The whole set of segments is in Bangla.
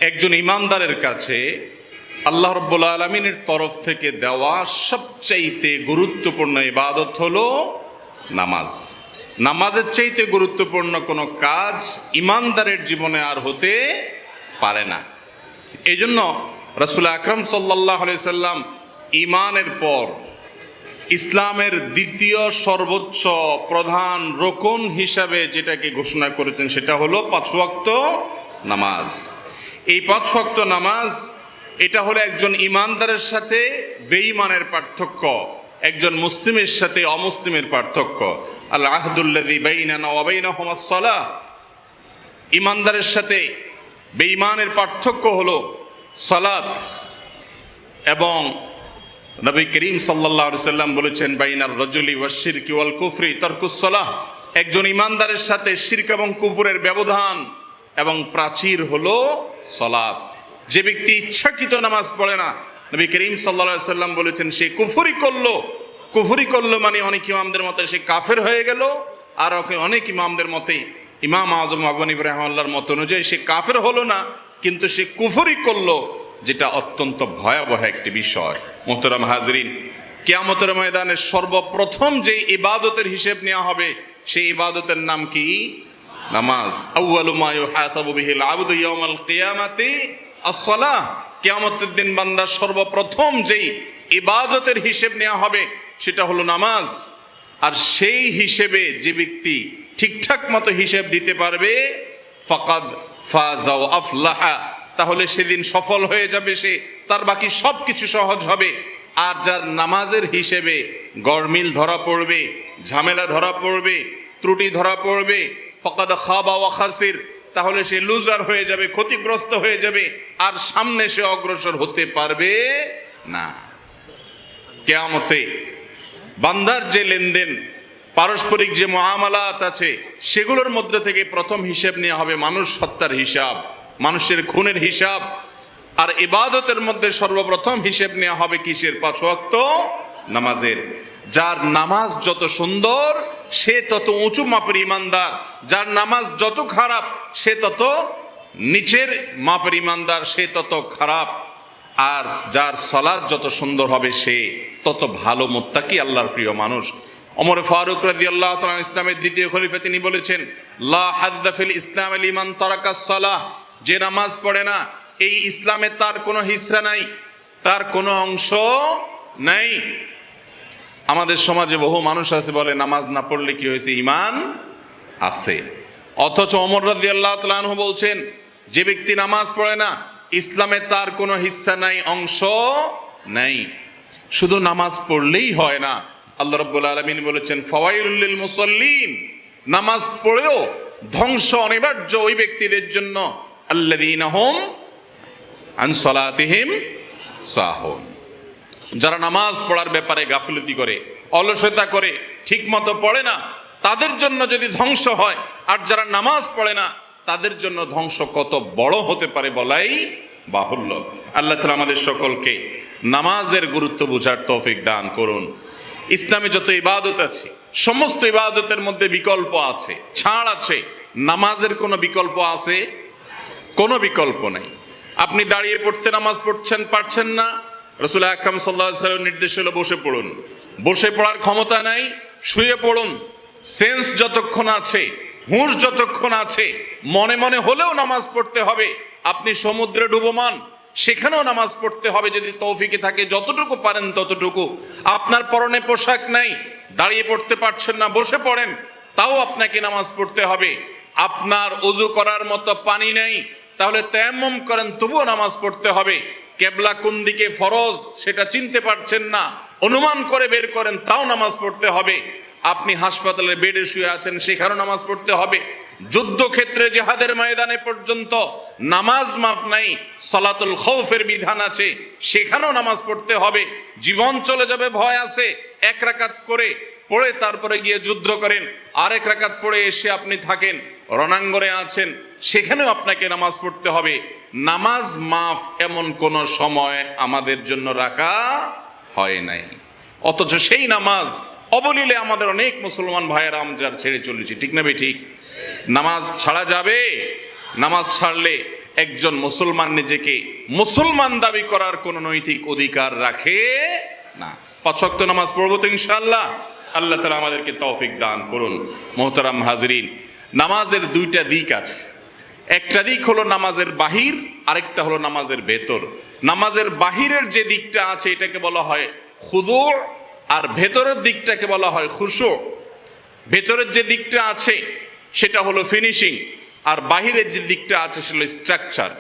একজন ইমানদারের কাছে আল্লাহ রাব্বুল আলামিনের তরফ থেকে দেওয়া সবচাইতে গুরুত্বপূর্ণ ইবাদত হলো নামাজ। নামাজের চাইতে গুরুত্বপূর্ণ কোনো কাজ ইমানদারের জীবনে আর হতে পারে না। এই জন্য রাসূল আকরাম সাল্লাল্লাহু আলাইহি সাল্লাম ঈমানের পর ইসলামের দ্বিতীয় সর্বোচ্চ প্রধান রোকন হিসাবে যেটাকে ঘোষণা করেছেন সেটা হলো 5 ওয়াক্ত নামাজ। এই 5 ওয়াক্ত নামাজ এটা হলো একজন ইমানদারের সাথে বেঈমানের পার্থক্য, একজন মুসলিমের সাথে অমুসলিমের পার্থক্য। আল আহদুল্লাযী বাইনানা ওয়া বাইনাহুমাস সালাহ। ইমানদারের সাথে বেঈমানের পার্থক্য হলো সালাত। এবং নবী করিম সাল্লাল্লাহু আলাইহি সাল্লাম বলেছেন বাইনার রাজুলি ওয়াশ শিরকি ওয়াল কুফরি তারকুস সালাহ। একজন ইমানদারের সাথে শিরক এবং কুফরের ব্যবধান এবং প্রাচীর হলো সালাত। যে ব্যক্তি ইচ্ছাকৃত নামাজ পড়ে না, নবী করিম সাল্লাল্লাহু আলাইহি সাল্লাম বলেছেন সে কুফরি করলো মানে অনেক ইমামদের মতে সে কাফের হয়ে গেল, আর অনেক ইমামদের মতে ইমাম আজম আবু হানিফা রাহিমাহুল্লাহর মত অনুযায়ী সে কাফের হলো না, কিন্তু সে কুফরি করলো, যেটা অত্যন্ত ভয়াবহ একটি বিষয়। মুহতারাম হাজরিন, কিয়ামতের ময়দানে সর্বপ্রথম যে ইবাদতের হিসেব নেওয়া হবে সেই ইবাদতের নাম কি? নামাজ। আউয়ালু মা ইউহাসাবু বিহিল আবদু ইয়াউমাল কিয়ামাতি আস-সালাহ। কিয়ামতের দিন বান্দা সর্বপ্রথম যেই ইবাদতের হিসেব নেওয়া হবে সেটা হলো নামাজ। আর সেই হিসেবে যে ব্যক্তি ঠিকঠাক মতো হিসেব দিতে পারবে ফাকাদ ফাজা ওয়া আফলাহা, তাহলে সেদিন সফল হয়ে যাবে সে, তার বাকি সব কিছু সহজ হবে। আর যার নামাজের হিসেবে গরমিল ধরা পড়বে, ঝামেলা ধরা পড়বে, ত্রুটি ধরা পড়বে, ফাকাদ খাবা ওয়া খাসির, তাহলে সে লুজার হয়ে যাবে, ক্ষতিগ্রস্ত হয়ে যাবে, আর সামনে সে অগ্রসর হতে পারবে না। কিয়ামতে বান্দার যে লেনদেন, পারস্পরিক যে মুআমালাত আছে সেগুলোর মধ্যে থেকে প্রথম হিসাব নেওয়া হবে মানুষ হত্যার হিসাব, মানুষের খুনের হিসাব। আর ইবাদতের মধ্যে সর্বপ্রথম হিসেব নেওয়া হবে কিসের? 5 ওয়াক্ত নামাজের। যার নামাজ যত সুন্দর সে তত উঁচু মাপের ইমানদার, যার নামাজ যত খারাপ সে তত নিচের মাপের ইমানদার, সে তত খারাপ। আর যার সালাত যত সুন্দর হবে সে তত ভালো মুত্তাকি, আল্লাহর প্রিয় মানুষ। ওমর ফারুক রাদিয়াল্লাহু তাআলা ইসলামের দ্বিতীয় খলিফা, তিনি বলেছেন লা হাযযা ফিল ইসলাম লিমান তারাকাস সালাহ। যে নামাজ পড়ে না এই ইসলামে তার কোনো হিস্সা নাই, তার কোনো অংশ নাই। আমাদের সমাজে বহু মানুষ আছে বলে নামাজ না পড়লে কি হয়েছে, ঈমান আছে। অথচ ওমর রাদিয়াল্লাহু তাআলা আনহু বলছেন যে ব্যক্তি নামাজ পড়ে না ইসলামে তার কোনো হিস্সা নাই, অংশ নাই। শুধু নামাজ পড়লেই হয় না, আল্লাহ রাব্বুল আলামিন বলেছেন ফাওয়াইলুল লিল মুসাল্লিন। নামাজ পড়েও ধ্বংস অনিবার্য ওই ব্যক্তিদের জন্য আল্লাযীনা হুম আন সালাতিহিম সাহুন। যারা নামাজ পড়ার ব্যাপারে গাফিলতি করে, অলসতা করে, ঠিক মতো পড়ে না, তাদের জন্য যদি ধ্বংস হয়, আর যারা নামাজ পড়ে না তাদের জন্য ধ্বংস কত বড় হতে পারে বলাই বাহুল্য। আল্লাহ তাআলা আমাদের সকলকে নামাজের গুরুত্ব বোঝার তৌফিক দান করুন। ইসলামে যত ইবাদত আছে সমস্ত ইবাদতের মধ্যে বিকল্প আছে, ছাড় আছে। নামাজের কোনো বিকল্প আছে? কোনো বিকল্প নাই। আপনি দাঁড়িয়ে পড়তে নামাজ পারছেন না, রাসূল আকরাম সাল্লাল্লাহু আলাইহি ওয়াসাল্লামের নির্দেশ হলো বসে পড়ুন। বসে পড়ার ক্ষমতা নাই, শুয়ে পড়ুন। সেন্স যতক্ষণ আছে, হুঁশ যতক্ষণ আছে, মনে মনে হলেও নামাজ পড়তে হবে। আপনি সমুদ্রে ডুবমান, সেখানেও নামাজ পড়তে হবে যদি তৌফিকে থাকে, যতটুকু পারেন ততটুকু। আপনার পরনে পোশাক নাই, দাঁড়িয়ে পড়তে পারছেন না, বসে পড়েন, তাও আপনাকে নামাজ পড়তে হবে। আপনার ওযু করার মতো পানি নেই, তাহলে তায়াম্মুম করেন, তবুও নামাজ পড়তে হবে। কেবলা কোন দিকে ফরজ সেটা চিনতে পারছেন না, অনুমান করে বের করেন, তাও নামাজ পড়তে হবে। আপনি হাসপাতালের বেডে শুয়ে আছেন, সেখানেও নামাজ পড়তে হবে। যুদ্ধক্ষেত্রে জিহাদের ময়দানে পর্যন্ত নামাজ মাফ নাই, সালাতুল খাউফের বিধান আছে, সেখানেও নামাজ পড়তে হবে। জীবন চলে যাবে ভয় আছে, 1 রাকাত করে পড়ে তারপরে গিয়ে যুদ্ধ করেন, আরেক রাকাত পড়ে এসে আপনি থাকেন, রণাঙ্গনে আছেন, সেখানেও আপনাকে নামাজ পড়তে হবে। নামাজ মাফ এমন কোন সময় আমাদের জন্য রাখা হয় নাই, অথচ সেই নামাজ অবলীলে আমাদের অনেক মুসলমান ভাইয়েরা আমজার ছেড়ে চলেছি, ঠিক না ভাই? ঠিক। নামাজ ছাড়া যাবে? নামাজ ছাড়লে একজন মুসলমান নিজেকে মুসলমান দাবি করার কোনো নৈতিক অধিকার রাখে না। 5 ওয়াক্ত নামাজ পড়বো তো ইনশাআল্লাহ। আল্লাহ তাআলা আমাদেরকে তৌফিক দান করুন। মোহতারাম হাজরিন, নামাজের 2টা দিক আছে। একটা দিক হলো নামাজের বাহির, আরেকটা হলো নামাজের ভেতর। নামাজের বাহিরের যে দিকটা আছে এটাকে বলা হয় খুদু, আর ভেতরের দিকটাকে বলা হয় খুশু। ভেতরের যে দিকটা আছে সেটা হলো ফিনিশিং, আর বাহিরের যে দিকটা আছে সেটা হলো স্ট্রাকচার।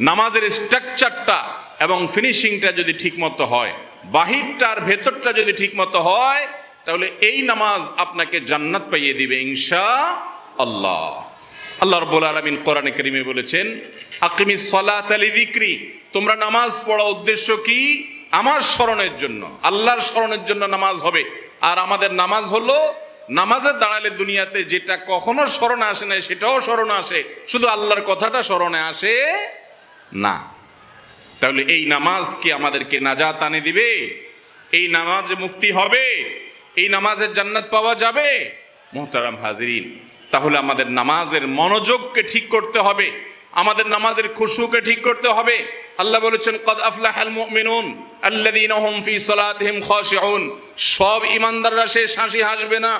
নামাজের স্ট্রাকচারটা এবং ফিনিশিংটা যদি ঠিকমতো হয়, বাহিরটা আর ভেতরটা যদি ঠিকমতো হয়, তাহলে এই নামাজ আপনাকে জান্নাত পাইয়ে দিবে ইনশাআল্লাহ। আল্লাহ রাব্বুল আলামিন কোরআনে কারীমে বলেছেন, আকিমিস সালাতা লিযিকরি, তোমরা নামাজ পড়া উদ্দেশ্য কি? আমার স্মরণের জন্য, আল্লাহর স্মরণের জন্য নামাজ হবে। আর আমাদের নামাজ হলো, নামাজে দাঁড়ালে দুনিয়াতে যেটা কখনো স্মরণে আসে না সেটাও স্মরণে আসে, শুধু আল্লাহর কথাটা স্মরণে আসে না। তাহলে এই নামাজ কি আমাদেরকে নাজাত আনে দিবে? এই নামাজে মুক্তি হবে? এই নামাজের জান্নাত পাওয়া যাবে? মুহতারাম হাজিরিন, তাহলে আমাদের নামাজের মনোযোগকে ঠিক করতে হবে, আমাদের নামাজের খুশুকে ঠিক করতে হবে। আল্লাহ বলেছেন, কদ আফলাহাল মুমিনুন আল্লাযীনা হুম ফি সালাতিহিম খাশিউন। সব ঈমানদাররা শেষ হাসি হাসবে না,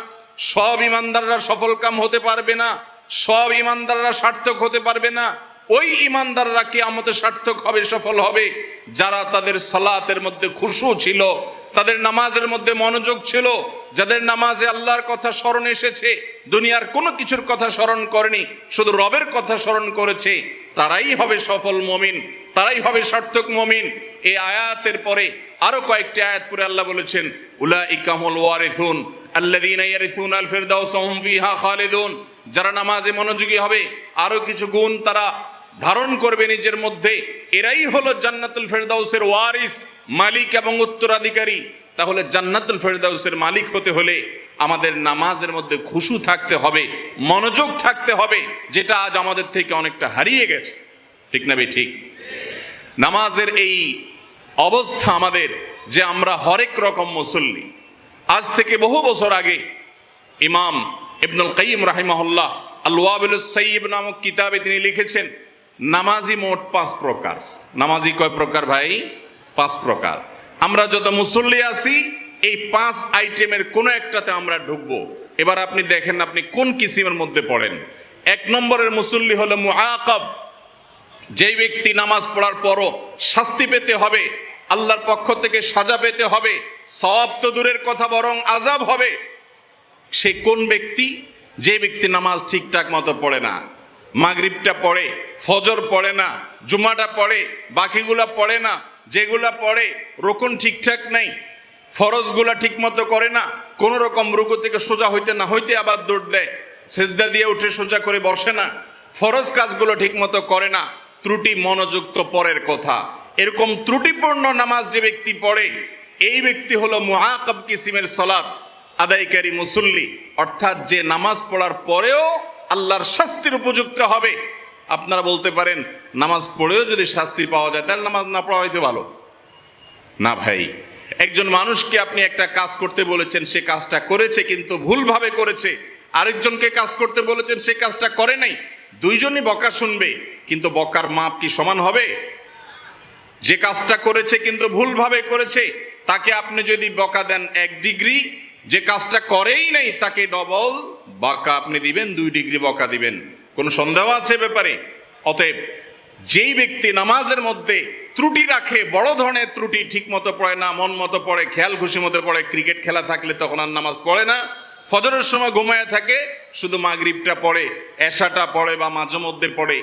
সব ঈমানদাররা সফলকাম হতে পারবে না, সব ঈমানদাররা সার্থক হতে পারবে না। ওই ঈমানদাররা কিয়ামতে সার্থক হবে, সফল হবে, যারা তাদের সালাতের মধ্যে খুশু ছিল, তাদের নামাজের মধ্যে মনোযোগ ছিল, যাদের নামাজে আল্লাহর কথা স্মরণ এসেছে, দুনিয়ার কোনো কিছুর কথা স্মরণ করেনি, শুধু রবের কথা স্মরণ করেছে, তারাই হবে সফল মুমিন, তারাই হবে সার্থক মুমিন। এই আয়াতের পরে আরো কয়েকটি আয়াত পরে আল্লাহ বলেছেন, উলাইকা হুমুল ওয়ারিসুন আল্লাযীনা ইয়ারিসুনাল ফিরদাউসা হুম ফিহা খালিদুন। যারা নামাজে মনোযোগী হবে, আরো কিছু গুণ তারা ধারণ করবে নিজের মধ্যে, এরাই হলো জান্নাতুল ফেরদাউসের ওয়ারিস, মালিক এবং উত্তরাধিকারী। তাহলে জান্নাতুল ফেরদাউসের মালিক হতে হলে আমাদের নামাজের মধ্যে খুশু থাকতে হবে, মনোযোগ থাকতে হবে, যেটা আজ আমাদের থেকে অনেকটা হারিয়ে গেছে। ঠিক না ভাই? ঠিক। নামাজের এই অবস্থা আমাদের, যে আমরা হরেক রকম মুসল্লি। আজ থেকে বহু বছর আগে ইমাম ইবনুল কাইয়িম রাহিমাহুল্লাহ আল ওয়াবিলুস সাইয়্যিব নামক কিতাবে তিনি লিখেছেন, নামাজি মোট 5 প্রকার। নামাজি কয় প্রকার ভাই? 5 প্রকার। আমরা যত মুসল্লি আছি এই 5 আইটেমের কোনো একটাতে আমরা ঢুকবো। এবার আপনি দেখেন আপনি কোন কিসিমের মধ্যে পড়েন। 1 নম্বরের মুসল্লি হলো মুআকাব, যেই ব্যক্তি নামাজ পড়ার পরও শাস্তি পেতে হবে, আল্লাহর পক্ষ থেকে সাজা পেতে হবে, সওয়াব তো দূরের কথা বরং আযাব হবে। সে কোন ব্যক্তি? যে ব্যক্তি নামাজ ঠিকঠাক মতো পড়ে না, মাগরিবটা পড়ে, ফজর পড়ে না, জুমাটা পড়ে, বাকিগুলা পড়ে না, যেগুলা পড়ে রুকুন ঠিকঠাক নাই, ফরজগুলা ঠিক মতো করে না, কোন রকম রুকু থেকে সোজা হইতে না হইতে আবার দৌড় দেয়, সেজদা দিয়ে উঠে সোজা করে বসে না, ফরজ কাজগুলো ঠিক মতো করে না, ত্রুটি মনোযোগ তো পরের কথা। এরকম ত্রুটিপূর্ণ নামাজ যে ব্যক্তি পড়ে, এই ব্যক্তি হলো মুআকাব কিসিমের সালাত আদায়কারী মুসল্লি, অর্থাৎ যে নামাজ পড়ার পরেও আল্লাহর শাস্তির উপযুক্ত হবে। আপনারা বলতে পারেন, নামাজ পড়েও যদি শাস্তি পাওয়া যায় তাহলে নামাজ না পড়া হইতে ভালো না। ভাই, একজন মানুষকে আপনি একটা কাজ করতে বলেছেন, সে কাজটা করেছে কিন্তু ভুলভাবে করেছে, আরেকজনকে কাজ করতে বলেছেন, সে কাজটা করে নাই, দুইজনই বকা শুনবে, কিন্তু বকার মাপ কি সমান হবে? যে কাজটা করেছে কিন্তু ভুলভাবে করেছে, তাকে আপনি যদি বকা দেন 1 ডিগ্রি, যে কাজটা করেই নাই তাকে ডবল বকা আপনি দিবেন, 2 ডিগ্রি বকা দিবেন। কোনো সন্দেহ আছে ব্যাপারে? অতএব যেই ব্যক্তি নামাজের মধ্যে ত্রুটি রাখে, বড় ধরনের ত্রুটি, ঠিক মতো পড়ে না, মন মতো পড়ে, খেয়াল খুশি মতো পড়ে, ক্রিকেট খেলা থাকলে তখন আর নামাজ পড়ে না, ফজরের সময় ঘুমায় থাকে, শুধু মাগরিবটা পড়ে, এশাটা পড়ে বা মাঝে মধ্যে পড়ে,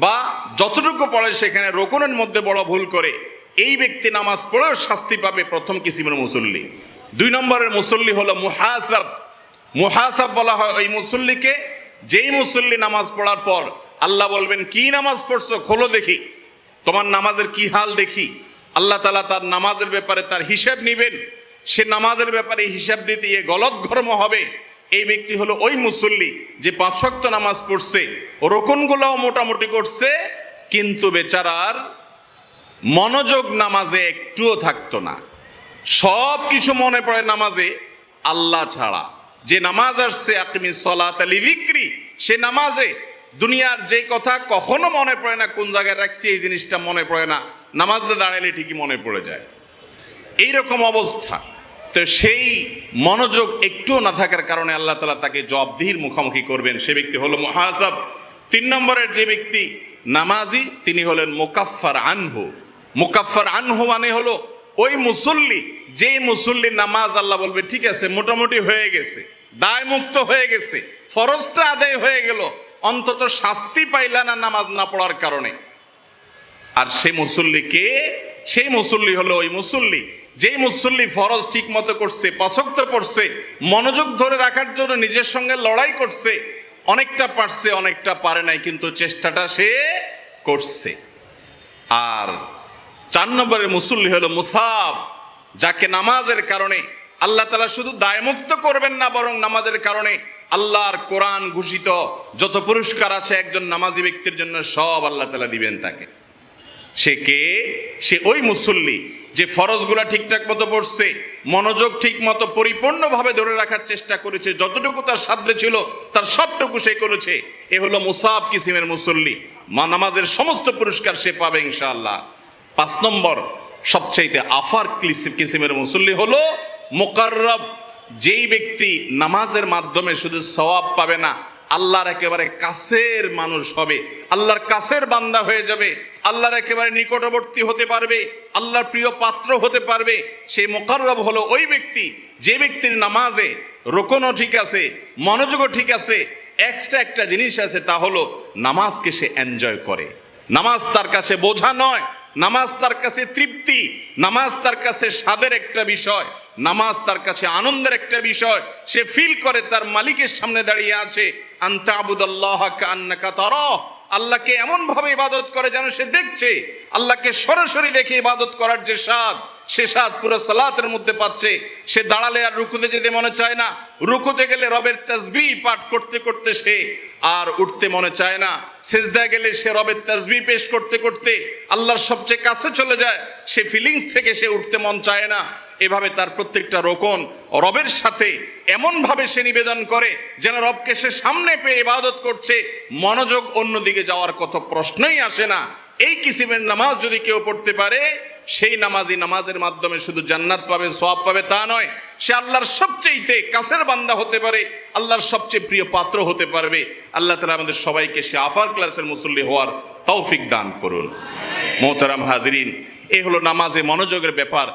বা যতটুকু পড়ে সেখানে রোকনের মধ্যে বড় ভুল করে, এই ব্যক্তি নামাজ পড়েও শাস্তি পাবে, প্রথম কিসিমের মুসল্লি। 2 নম্বরের মুসল্লি হলো মুহাসাব। মুহাসাব বলা হয় ওই মুসল্লিকে, যেই মুসল্লি নামাজ পড়ার পর আল্লাহ বলবেন, কি নামাজ পড়ছো, খোলো দেখি, তোমার নামাজের কি হাল দেখি। আল্লাহ তাআলা তার নামাজের ব্যাপারে তার হিসাব নিবেন, সে নামাজের ব্যাপারে হিসাব দিতে গিয়ে গলতঘর্ম হবে। এই ব্যক্তি হলো ওই মুসল্লি যে 5 ওয়াক্ত নামাজ পড়ছে, রুকুনগুলোও মোটামুটি করছে, কিন্তু বেচারার মনোযোগ নামাজে একটুও থাকতো না, সব কিছু মনে পড়ে নামাজে আল্লাহ ছাড়া। যে নামাজ আসছে আকিমিস সালাতা লিযিকরি, সে নামাজে দুনিয়ার যে কথা কখনো মনে পড়ে না, কোন জায়গায় রাখছি এই জিনিসটা মনে পড়ে না, নামাজে দাঁড়ালে ঠিকই মনে পড়ে যায়, এইরকম অবস্থা। তো সেই মনোযোগ একটুও না থাকার কারণে আল্লাহ তাআলা তাকে জবাবদিহির মুখোমুখি করবেন। সে ব্যক্তি হলো মুহাসাব। 3 নম্বরের যে ব্যক্তি নামাজি, তিনি হলেন মুকাফফার আনহু। মুকাফফার আনহু মানে হলো ওই মুসল্লি, যেই মুসল্লির নামাজ আল্লাহ বলবে ঠিক আছে মোটামুটি হয়ে গেছে, দায় মুক্ত হয়ে গেছে, ফরজটা আদায় হয়ে গেল, অন্তত শাস্তি পাইলা না নামাজ না পড়ার কারণে। আর সেই মুসল্লিকে, সেই মুসল্লি হলো ওই মুসল্লি যেই মুসল্লি ফরজ ঠিক মতো করছে, 5 ওয়াক্ত পড়ছে, মনোযোগ ধরে রাখার জন্য নিজের সঙ্গে লড়াই করছে, অনেকটা পারছে অনেকটা পারে নাই, কিন্তু চেষ্টাটা সে করছে। আর 4 নম্বরের মুসল্লি হলো মুসাব, যাকে নামাজের কারণে আল্লাহ তাআলা শুধু দায়মুক্ত করবেন না, বরং নামাজের কারণে আল্লাহর কোরআন ঘোষিত যত পুরস্কার আছে একজন নামাজি ব্যক্তির জন্য সব আল্লাহ তাআলা দিবেন তাকে। সে কে? সে ওই মুসল্লি যে ফরজগুলা ঠিকঠাক মতো পড়ছে, মনোযোগ ঠিক মতো পরিপূর্ণভাবে ধরে রাখার চেষ্টা করেছে, যতটুকু তার সাধ্যে ছিল তার সবটুকু সে করেছে। এ হলো মুসাব কিসিমের মুসল্লি, নামাজের সমস্ত পুরস্কার সে পাবে ইনশাআল্লাহ। 5 নম্বর সবচাইতে আফার কিসিমের মুসল্লি হলো মুকাররব, যেই ব্যক্তি নামাজের মাধ্যমে শুধু সওয়াব পাবে না, আল্লাহর একেবারে কাছের মানুষ হবে, আল্লাহর কাছের বান্দা হয়ে যাবে, আল্লাহর একেবারে নিকটবর্তী হতে পারবে, আল্লাহর প্রিয় পাত্র হতে পারবে। সেই মুকাররব হলো ওই ব্যক্তি যে ব্যক্তির নামাজে রুকুনও ঠিক আছে, মনোযোগও ঠিক আছে, এক্সট্রা একটা জিনিস আছে, তা হলো নামাজকে সে এনজয় করে। নামাজ তার কাছে বোঝা নয়, নামাজ তার কাছে তৃপ্তি, নামাজ তার কাছে স্বাদের একটা বিষয়, নামাজ তার কাছে আনন্দের একটা বিষয়। সে ফিল করে তার মালিকের সামনে দাঁড়িয়ে আছে, আনতা আবুদাল্লাহ কান্নাকা তারাহ, আল্লাহকে এমন ভাবে ইবাদত করে যেন সে দেখছে। আল্লাহকে সরাসরি দেখে ইবাদত করার যে স্বাদ, সে স্বাদ পুরো সালাতের মধ্যে পাচ্ছে। সে দাঁড়ালে আর রুকুতে যেতে মনে চায় না, রুকুতে গেলে রবের তাসবিহ পাঠ করতে করতে সে আর উঠতে মনে চায় না, সিজদায় গেলে সে রবের তাসবিহ পেশ করতে করতে আল্লাহর সবচেয়ে কাছে চলে যায়, সে ফিলিংস থেকে সে উঠতে মন চায় না। এভাবে তার প্রত্যেকটা রোকন রবের সাথে এমন ভাবে সে নিবেদন করে যেন রবকে সে সামনে পেয়ে ইবাদত করছে, মনোযোগ অন্যদিকে যাওয়ার কত প্রশ্নই আসে না। এই কিসিমের নামাজ যদি কেউ পড়তে পারে, সেই নামাজি নামাজের মাধ্যমে শুধু জান্নাত পাবে, সওয়াব পাবে তা নয়, সে আল্লাহর সবচেয়ে কাছের বান্দা হতে পারে, আল্লাহর সবচেয়ে প্রিয় পাত্র হতে পারবে। আল্লাহ তাআলা আমাদের সবাইকে সে আফার ক্লাসের মুসল্লি হওয়ার তৌফিক দান করুন। মোহতারাম হাজিরিন, এই হলো নামাজে মনোযোগের ব্যাপার।